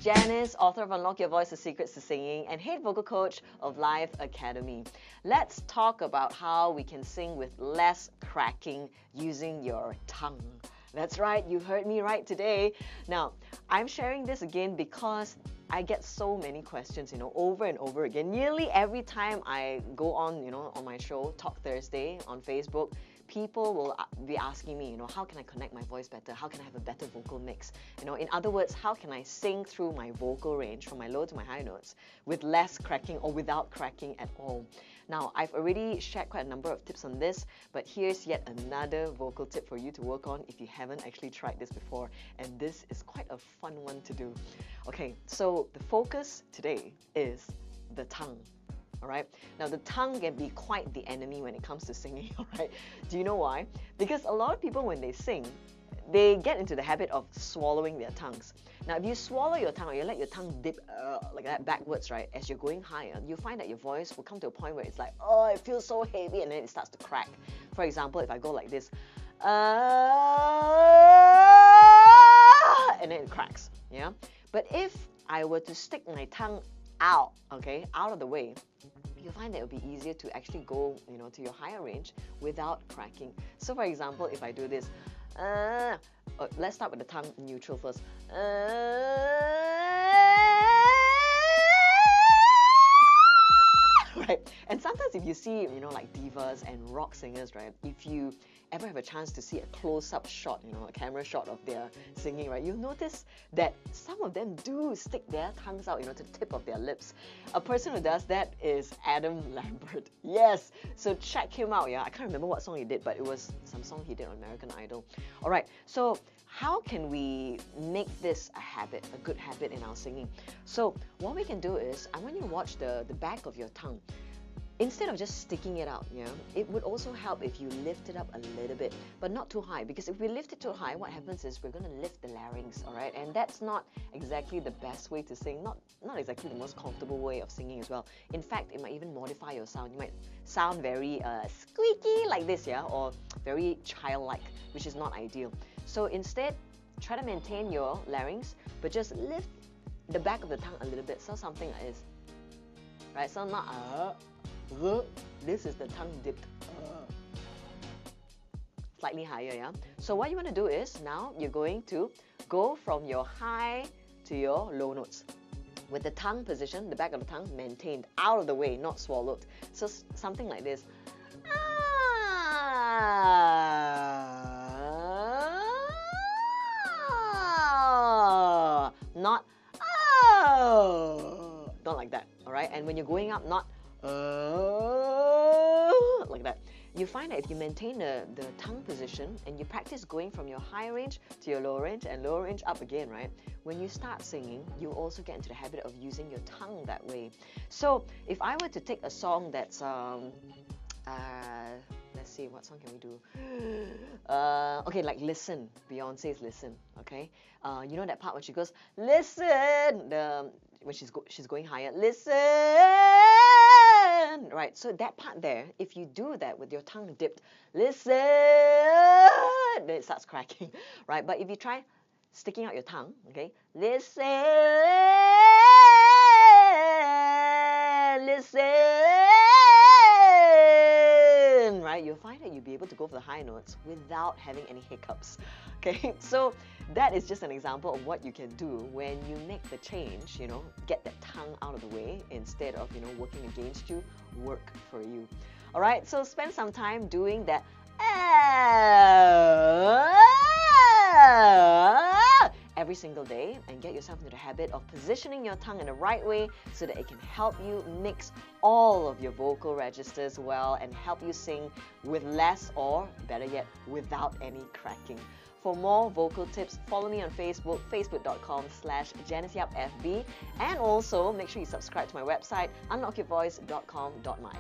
Janice, author of Unlock Your Voice, The Secrets to Singing, and head vocal coach of Live Academy. Let's talk about how we can sing with less cracking using your tongue. That's right, you heard me right today. Now, I'm sharing this again because I get so many questions, over and over again. Nearly every time I go on, on my show, Talk Thursday on Facebook, people will be asking me, how can I connect my voice better? How can I have a better vocal mix? In other words, how can I sing through my vocal range from my low to my high notes with less cracking or without cracking at all? Now, I've already shared quite a number of tips on this, but here's yet another vocal tip for you to work on if you haven't actually tried this before. And this is quite a fun one to do. Okay, so the focus today is the tongue. All right. Now, the tongue can be quite the enemy when it comes to singing. All right. Do you know why? Because a lot of people, when they sing, they get into the habit of swallowing their tongues. Now, if you swallow your tongue or you let your tongue dip like that backwards, right, as you're going higher, you find that your voice will come to a point where it's like, oh, it feels so heavy, and then it starts to crack. For example, if I go like this, and then it cracks. Yeah. But if I were to stick my tongue out, okay, out of the way, you'll find that it'll be easier to actually go, to your higher range without cracking. So, for example, if I do this, let's start with the tongue neutral first. Right? And sometimes if you see, like divas and rock singers, right, if you ever have a chance to see a close-up shot, a camera shot of their singing, right, you'll notice that some of them do stick their tongues out, to the tip of their lips. A person who does that is Adam Lambert. Yes, so check him out, yeah. I can't remember what song he did, but it was some song he did on American Idol. All right, so how can we make this a habit, a good habit in our singing? So what we can do is, I want you to watch the back of your tongue. Instead of just sticking it out, it would also help if you lift it up a little bit, but not too high, because if we lift it too high, what happens is we're going to lift the larynx, all right? And that's not exactly the best way to sing, not exactly the most comfortable way of singing as well. In fact, it might even modify your sound. You might sound very squeaky like this, yeah, or very childlike, which is not ideal. So instead, try to maintain your larynx, but just lift the back of the tongue a little bit, so something like this, right? So not this is the tongue dipped slightly higher, yeah? So what you want to do is, now you're going to go from your high to your low notes with the tongue position, the back of the tongue maintained, out of the way, not swallowed. So something like this. Not like that, all right? And when you're going up, not like that. You find that if you maintain the tongue position and you practice going from your high range to your low range and low range up again, right? When you start singing, you also get into the habit of using your tongue that way. So if I were to take a song that's let's see, what song can we do? Okay, like Listen, Beyonce's Listen, okay? You know that part when she goes, listen, when she's going higher, listen, right? So that part there, if you do that with your tongue dipped, listen, then it starts cracking, right? But if you try sticking out your tongue, okay, listen, right, you'll find that you'll be able to go for the high notes without having any hiccups. Okay, so that is just an example of what you can do when you make the change, get that tongue out of the way instead of, working against you, work for you. All right, so spend some time doing that every single day and get yourself into the habit of positioning your tongue in the right way so that it can help you mix all of your vocal registers well and help you sing with less, or better yet, without any cracking. For more vocal tips, follow me on Facebook, facebook.com/JaniceYapFB, and also make sure you subscribe to my website, unlockyourvoice.com.my.